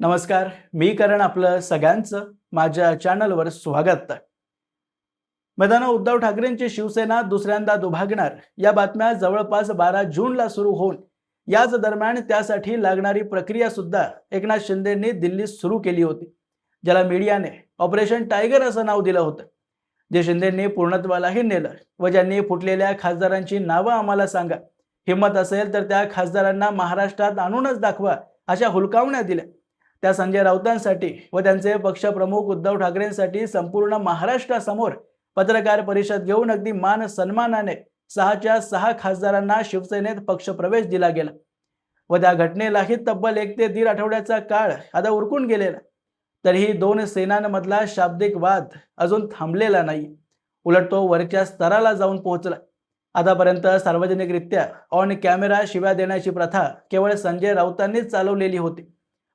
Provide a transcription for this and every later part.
नमस्कार, मी करण आपलं सगळ्यांचं माझ्या चॅनलवर स्वागत आहे. मैदाना उद्धव ठाकरेंची शिवसेना दुसऱ्यांदा दुभागणार या बातम्या जवळपास 12 जूनला सुरू होऊन याच दरम्यान त्यासाठी लागणारी प्रक्रिया सुद्धा एकनाथ शिंदेंनी दिल्लीत सुरू केली होती, ज्याला मीडियाने ऑपरेशन टायगर असं नाव दिलं होतं. जे शिंदेंनी पूर्णत्वालाही नेलं व ज्यांनी फुटलेल्या खासदारांची नावं आम्हाला सांगा, हिम्मत असेल तर त्या खासदारांना महाराष्ट्रात आणूनच दाखवा अशा हुलकावण्या दिल्या. त्या संजय राऊतांसाठी व त्यांचे पक्षप्रमुख उद्धव ठाकरेंसाठी संपूर्ण महाराष्ट्रासमोर पत्रकार परिषद घेऊन अगदी मान सन्मानाने 6च्या 6 खासदारांना शिवसेनेत पक्षप्रवेश दिला गेला व त्या घटनेलाही तब्बल 1 ते 1.5 आठवड्याचा काळ आता उरकून गेलेला. तरीही दोन सेनांमधला शाब्दिक वाद अजून थांबलेला नाही, उलट तो वरच्या स्तराला जाऊन पोहोचला. आतापर्यंत सार्वजनिकरित्या ऑन कॅमेरा शिव्या देण्याची प्रथा केवळ संजय राऊतांनीच चालवलेली होती,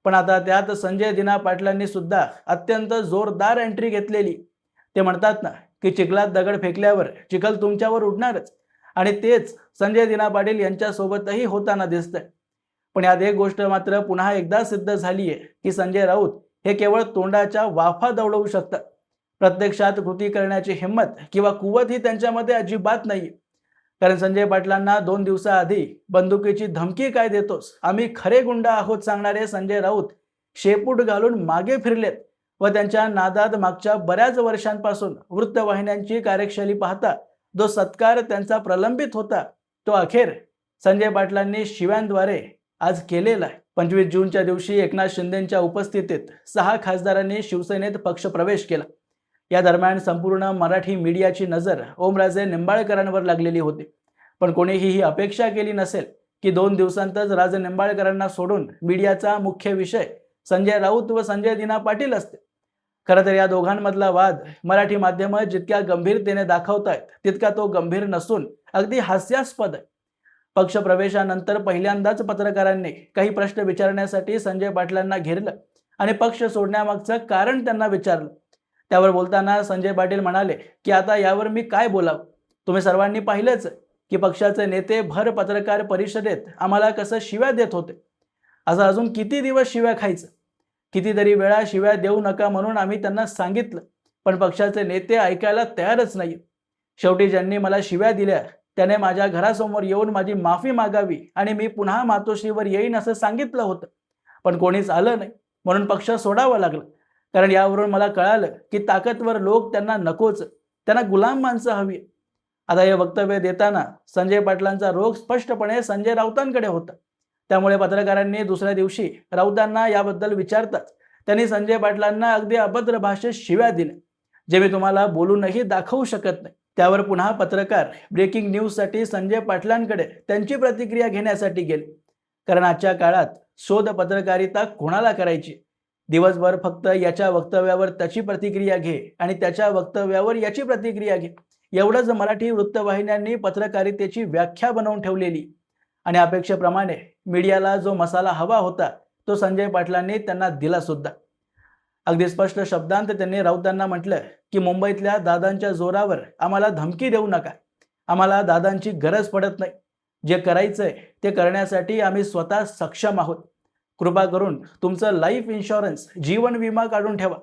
पण आता त्यात संजय दिना पाटलांनी सुद्धा अत्यंत जोरदार एंट्री घेतलेली. ते म्हणतात ना की चिखलात दगड फेकल्यावर चिखल तुमच्यावर उडणारच, आणि तेच संजय दिना पाटील यांच्यासोबतही होताना दिसतंय. पण यात एक गोष्ट मात्र पुन्हा एकदा सिद्ध झालीये की संजय राऊत हे केवळ तोंडाच्या वाफा दौडवू शकतात. प्रत्यक्षात कृती करण्याची हिंमत किंवा कुवत ही त्यांच्यामध्ये अजिबात नाही. कारण संजय पाटलांना 2 दिवसाआधी बंदुकीची धमकी काय देतोस, आम्ही खरे गुंड आहोत सांगणारे संजय राऊत शेपूट घालून मागे फिरलेत व त्यांच्या नादात मागच्या बऱ्याच वर्षांपासून वृत्तवाहिन्यांची कार्यशैली पाहता जो सत्कार त्यांचा प्रलंबित होता तो अखेर संजय पाटलांनी शिव्यांद्वारे आज केलेला आहे. 25 जूनच्या दिवशी एकनाथ शिंदेंच्या उपस्थितीत 6 खासदारांनी शिवसेनेत पक्षप्रवेश केला. या दरम्यान संपूर्ण मराठी मीडियाची नजर ओमराजे निंबाळकरांवर लागलेली होती. पण कोणीही ही अपेक्षा केली नसेल की 2 दिवसांतच राजे निंबाळकरांना सोडून मीडियाचा मुख्य विषय संजय राऊत व संजय दिना पाटील असते. खरं तर या दोघांमधला वाद मराठी माध्यमं जितक्या गंभीरतेने दाखवतायत तितका तो गंभीर नसून अगदी हास्यास्पद आहे. पक्षप्रवेशानंतर पहिल्यांदाच पत्रकारांनी काही प्रश्न विचारण्यासाठी संजय पाटलांना घेरलं आणि पक्ष सोडण्यामागचं कारण त्यांना विचारलं. त्यावर बोलताना संजय पाटील म्हणाले की आता यावर मी काय बोलावं, तुम्ही सर्वांनी पाहिलंच की पक्षाचे नेते भर पत्रकार परिषदेत आम्हाला कसं शिव्या देत होते. असं अजून किती दिवस शिव्या खायचं? कितीतरी वेळा शिव्या देऊ नका म्हणून आम्ही त्यांना सांगितलं, पण पक्षाचे नेते ऐकायला तयारच नाही. शेवटी ज्यांनी मला शिव्या दिल्या त्याने माझ्या घरासमोर येऊन माझी माफी मागावी आणि मी पुन्हा मातोश्रीवर येईन असं सांगितलं होतं, पण कोणीच आलं नाही म्हणून पक्ष सोडावा लागला. कारण यावरून मला कळालं की ताकदवर लोक त्यांना नकोच, त्यांना गुलाम माणसं हवी. आता हे वक्तव्य देताना संजय पाटलांचा रोख स्पष्टपणे संजय राऊतांकडे होता. त्यामुळे पत्रकारांनी दुसऱ्या दिवशी राऊतांना याबद्दल विचारताच त्यांनी संजय पाटलांना अगदी अभद्र भाषेत शिव्या दिल्या, जे मी तुम्हाला बोलूनही दाखवू शकत नाही. त्यावर पुन्हा पत्रकार ब्रेकिंग न्यूजसाठी संजय पाटलांकडे त्यांची प्रतिक्रिया घेण्यासाठी गेले. कारण आजच्या काळात शोध पत्रकारिता कोणाला करायची? दिवसभर फक्त याच्या वक्तव्यावर त्याची प्रतिक्रिया घे आणि त्याच्या वक्तव्यावर याची प्रतिक्रिया घे, एवढंच मराठी वृत्तवाहिन्यांनी पत्रकारितेची व्याख्या बनवून ठेवलेली. आणि अपेक्षेप्रमाणे मीडियाला जो मसाला हवा होता तो संजय पाटलांनी त्यांना दिला सुद्धा. अगदी स्पष्ट शब्दांत त्यांनी राऊतांना म्हटलं की मुंबईतल्या दादांच्या जोरावर आम्हाला धमकी देऊ नका, आम्हाला दादांची गरज पडत नाही. जे करायचंय ते करण्यासाठी आम्ही स्वतः सक्षम आहोत. कृपा करून तुमचं लाईफ इन्शुरन्स जीवन विमा काढून ठेवा,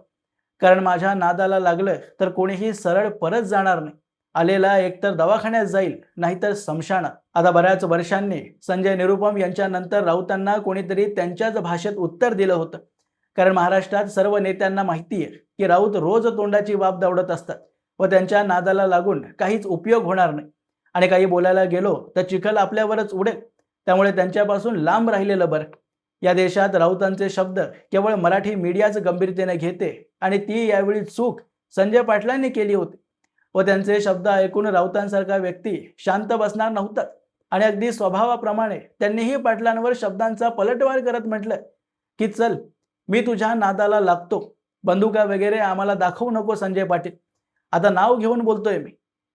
कारण माझ्या नादाला लागलं तर कोणीही सरळ परत जाणार नाही. आलेला एकतर दवाखान्यात जाईल नाहीतर स्मशानात. आता बऱ्याच वर्षांनी संजय निरुपम यांच्यानंतर राऊतांना कोणीतरी त्यांच्याच भाषेत उत्तर दिलं होतं. कारण महाराष्ट्रात सर्व नेत्यांना माहिती आहे की राऊत रोज तोंडाची वाफ दौडत असतात व त्यांच्या नादाला लागून काहीच उपयोग होणार नाही, आणि काही बोलायला गेलो तर चिखल आपल्यावरच उडेल. त्यामुळे त्यांच्यापासून लांब राहिलेलं बरं. या देशात राऊतांचे शब्द केवळ मराठी मीडियाच गंभीरतेने घेते आणि ती यावेळी चूक संजय पाटलांनी केली होती व त्यांचे शब्द ऐकून राऊतांसारखा व्यक्ती शांत बसणार नव्हता. आणि अगदी स्वभावाप्रमाणे त्यांनीही पाटलांवर शब्दांचा पलटवार करत म्हटलं की चल मी तुझ्या नादाला लागतो, बंदुका वगैरे आम्हाला दाखवू नको संजय पाटील. आता नाव घेऊन बोलतोय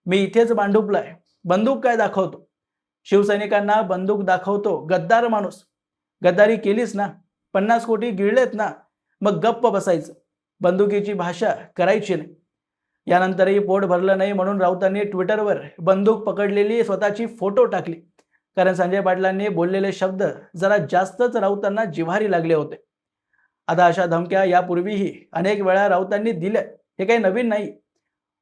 मी इथेच भांडुपलाय, बंदूक काय दाखवतो? शिवसैनिकांना बंदूक दाखवतो गद्दार माणूस. गद्दारी केलीस ना, 50 कोटी गिळलेत ना, मग गप्प बसायचं, बंदुकीची भाषा करायची नाही. यानंतरही पोट भरलं नाही म्हणून राऊतांनी ट्विटरवर बंदूक पकडलेली स्वतःची फोटो टाकली. कारण संजय पाटलांनी बोललेले शब्द जरा जास्तच राऊतांना जिव्हारी लागले होते. आता अशा धमक्या यापूर्वीही अनेक वेळा राऊतांनी दिल्या, हे काही नवीन नाही.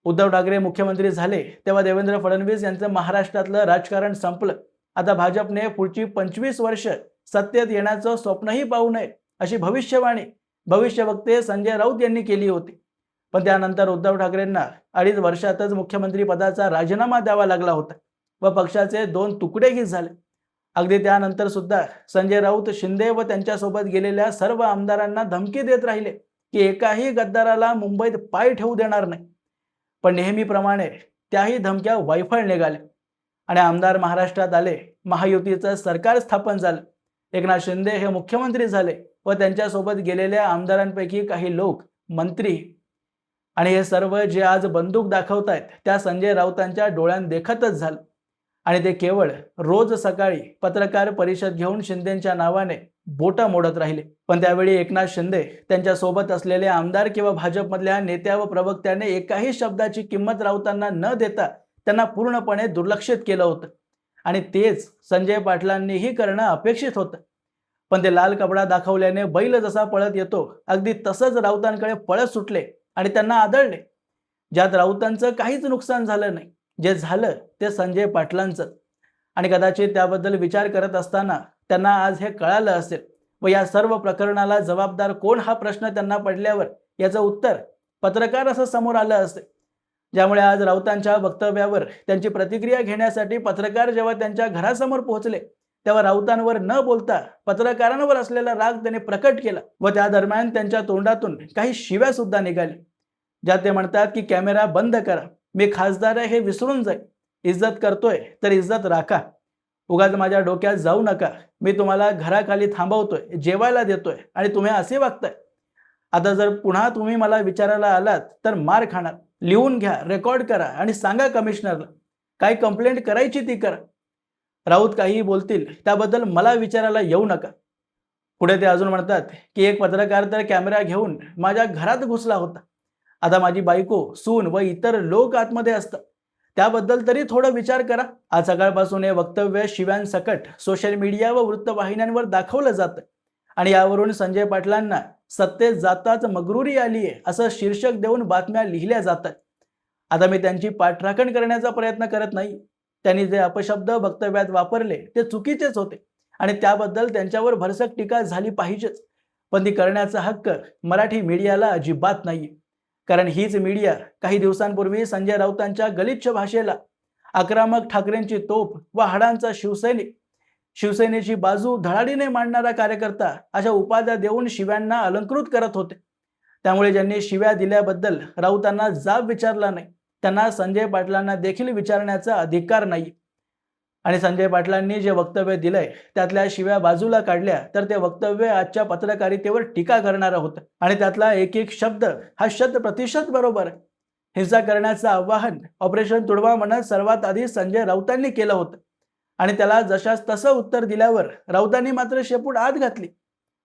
उद्धव ठाकरे मुख्यमंत्री झाले तेव्हा देवेंद्र फडणवीस यांचं महाराष्ट्रातलं राजकारण संपलं. आता भाजपने पुढची 25 वर्ष सत्तेत येण्याचं स्वप्नही पाहू नये अशी भविष्यवाणी भविष्यवक्ते संजय राऊत यांनी केली होती. पण त्यानंतर उद्धव ठाकरेंना 2.5 वर्षातच मुख्यमंत्री पदाचा राजीनामा द्यावा लागला होता व पक्षाचे 2 तुकडेही झाले. अगदी त्यानंतर सुद्धा संजय राऊत शिंदे व त्यांच्यासोबत गेलेल्या सर्व आमदारांना धमकी देत राहिले की एकाही गद्दाराला मुंबईत पाय ठेवू देणार नाही. पण नेहमीप्रमाणे त्याही धमक्या वायफळ निघाल्या आणि आमदार महाराष्ट्रात आले. महायुतीचं सरकार स्थापन झालं. एकनाथ शिंदे हे मुख्यमंत्री झाले व त्यांच्यासोबत गेलेल्या आमदारांपैकी काही लोक मंत्री, आणि हे सर्व जे आज बंदूक दाखवतायत त्या संजय राऊतांच्या डोळ्यात देखतच झालं. आणि ते केवळ रोज सकाळी पत्रकार परिषद घेऊन शिंदेच्या नावाने बोटा मोडत राहिले. पण त्यावेळी एकनाथ शिंदे, त्यांच्या सोबत असलेले आमदार किंवा भाजपमधल्या नेत्या व प्रवक्त्याने एकाही शब्दाची किंमत राऊतांना न देता त्यांना पूर्णपणे दुर्लक्षित केलं होतं. आणि तेच संजय पाटलांनीही करणं अपेक्षित होतं. पण ते लाल कपडा दाखवल्याने बैल जसा पळत येतो अगदी तसंच राऊतांकडे पळत सुटले आणि त्यांना आदळले. ज्यात राऊतांचं काहीच नुकसान झालं नाही. जे झालं ते संजय पाटलांचं. आणि कदाचित त्याबद्दल विचार करत असताना त्यांना आज हे कळालं असेल व या सर्व प्रकरणाला जबाबदार कोण हा प्रश्न त्यांना पडल्यावर याचं उत्तर पत्रकार असं समोर आलं असेल. ज्यामुळे आज राऊतांच्या वक्तव्यावर त्यांची प्रतिक्रिया घेण्यासाठी पत्रकार जेव्हा त्यांच्या घरासमोर पोहोचले तेव्हा राऊतांवर न बोलता पत्रकारांवर असलेला राग त्यांनी प्रकट केला व त्या दरम्यान त्यांच्या तोंडातून काही शिव्या सुद्धा निघाल्या. ज्यात ते म्हणतात की कॅमेरा बंद करा, मी खासदार आहे हे विसरून जाईल, इज्जत करतोय तर इज्जत राखा, उगाच माझ्या डोक्यात जाऊ नका, मी तुम्हाला घराखाली थांबवतोय, जेवायला देतोय आणि तुम्ही असे वागताय. आता जर पुन्हा तुम्ही मला विचारायला आलात तर मार खाणार. लिहून घ्या, रेकॉर्ड करा आणि सांगा कमिशनरला, काय कंप्लेंट करायची ती करा. राऊत काहीही बोलतील त्याबद्दल मला विचारायला येऊ नका. पुढे ते अजून म्हणतात की एक पत्रकार तर कॅमेरा घेऊन माझ्या घरात घुसला होता. आता माझी बायको, सून व इतर लोक आतमध्ये असतात, त्याबद्दल तरी थोडा विचार करा. आज सकाळपासून हे वक्तव्य शिव्यांसकट सोशल मीडिया व वृत्तवाहिन्यांवर दाखवलं जातं आणि यावरून संजय पाटलांना सत्तेत जाताच मगरुरी आली आहे असं शीर्षक देऊन बातम्या लिहिल्या जातात. आता मी त्यांची पाठराखण करण्याचा प्रयत्न करत नाही. त्यांनी जे अपशब्द वक्तव्यात वापरले ते चुकीचेच होते आणि त्याबद्दल त्यांच्यावर भरसक टीका झाली पाहिजेच. पण ती करण्याचा हक्क मराठी मीडियाला अजिबात नाही. कारण हीच मीडिया काही दिवसांपूर्वी संजय राऊतांच्या गलिच्छ भाषेला आक्रमक ठाकरेंची तोफ व हाडांचा शिवसैनिक, शिवसेनेची बाजू धडाडीने मांडणारा कार्यकर्ता अशा उपाध्या देऊन शिव्यांना अलंकृत करत होते. त्यामुळे ज्यांनी शिव्या दिल्याबद्दल राऊतांना जाब विचारला नाही त्यांना संजय पाटलांना देखील विचारण्याचा अधिकार नाही. आणि संजय पाटलांनी जे वक्तव्य दिलंय त्यातल्या शिव्या बाजूला काढल्या तर ते वक्तव्य आजच्या पत्रकारितेवर टीका करणारं होतं आणि त्यातला एक एक शब्द हा 100% बरोबर आहे. हिंसा करण्याचं आवाहन ऑपरेशन तुडवा म्हणत सर्वात आधी संजय राऊतांनी केलं होतं आणि त्याला जशास तसं उत्तर दिल्यावर राऊतांनी मात्र शेपूट आत घातली.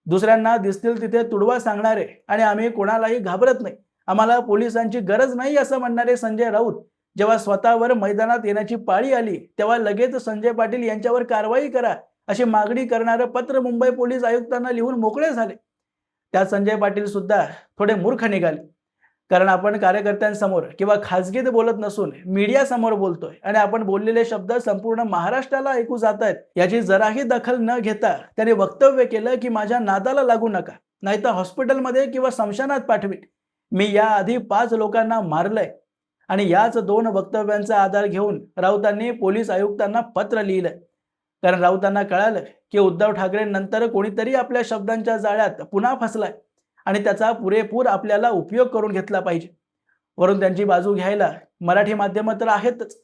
दुसऱ्यांना दिसतील तिथे तुडवा सांगणारे आणि आम्ही कोणालाही घाबरत नाही, आम्हाला पोलिसांची गरज नाही असं म्हणणारे संजय राऊत जेव्हा स्वतःवर मैदानात येण्याची पाळी आली तेव्हा लगेच संजय पाटील यांच्यावर कारवाई करा अशी मागणी करणारं पत्र मुंबई पोलीस आयुक्तांना लिहून मोकळे झाले. त्यात संजय पाटील सुद्धा थोडे मूर्ख निघाले. कारण आपण कार्यकर्त्यांसमोर किंवा खासगीत बोलत नसून मीडिया समोर बोलतोय आणि आपण बोललेले शब्द संपूर्ण महाराष्ट्राला ऐकू जात आहेत याची जराही दखल न घेता त्याने वक्तव्य केलं की माझ्या नादाला लागू नका, नाहीतर हॉस्पिटलमध्ये किंवा स्मशानात पाठवीन. मी याआधी 5 लोकांना मारलंय. आणि याच 2 वक्तव्यांचा आधार घेऊन राऊतांनी पोलीस आयुक्तांना पत्र लिहिलंय. कारण राऊतांना कळालं की उद्धव ठाकरेंनंतर कोणीतरी आपल्या शब्दांच्या जाळ्यात पुन्हा फसलाय आणि त्याचा पुरेपूर आपल्याला उपयोग करून घेतला पाहिजे. वरून त्यांची बाजू घ्यायला मराठी माध्यमं तर आहेतच.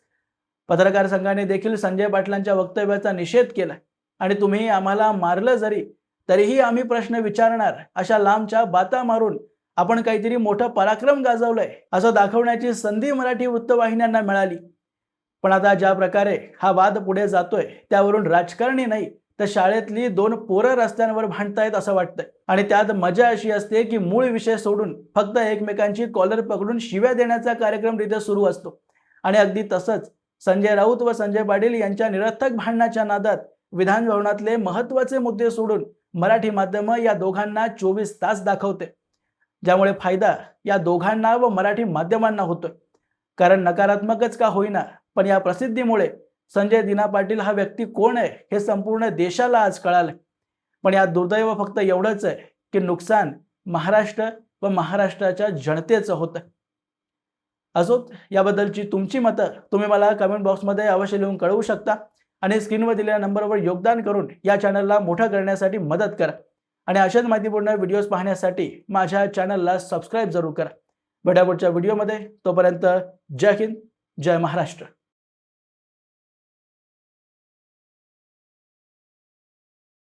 पत्रकार संघाने देखील संजय पाटलांच्या वक्तव्याचा निषेध केला आणि तुम्ही आम्हाला मारलं जरी तरीही आम्ही प्रश्न विचारणार अशा लांबच्या बाता मारून आपण काहीतरी मोठं पराक्रम गाजवलंय असं दाखवण्याची संधी मराठी वृत्तवाहिन्यांना मिळाली. पण आता ज्या प्रकारे हा वाद पुढे जातोय त्यावरून राजकारणी नाही तर शाळेतली 2 पोरं रस्त्यांवर भांडतायत असं वाटतंय. आणि त्यात मजा अशी असते की मूळ विषय सोडून फक्त एकमेकांची कॉलर पकडून शिव्या देण्याचा कार्यक्रम तिथे सुरू असतो. आणि अगदी तसंच संजय राऊत व संजय पाटील यांच्या निरर्थक भांडणाच्या नादात विधान भवनातले महत्त्वाचे मुद्दे सोडून मराठी माध्यम या दोघांना 24 तास दाखवते, ज्यामुळे फायदा या दोघांना व मराठी माध्यमांना होतोय. कारण नकारात्मकच का होईना, पण या प्रसिद्धीमुळे संजय दिना पाटील हा व्यक्ती कोण आहे हे संपूर्ण देशाला आज कळालं. पण या दुर्दैव फक्त एवढंच आहे की नुकसान महाराष्ट्र व महाराष्ट्राच्या जनतेचं होतं. असोत, याबद्दलची तुमची मतं तुम्ही मला कमेंट बॉक्समध्ये अवश्य लिहून कळवू शकता आणि स्क्रीनवर दिलेल्या नंबरवर योगदान करून या चॅनलला मोठं करण्यासाठी मदत करा आणि अशाच माहितीपूर्ण व्हिडिओज पाहण्यासाठी माझ्या चॅनलला सबस्क्राईब जरूर करा. भेटा पुढच्या व्हिडिओमध्ये. तोपर्यंत जय हिंद, जय महाराष्ट्र.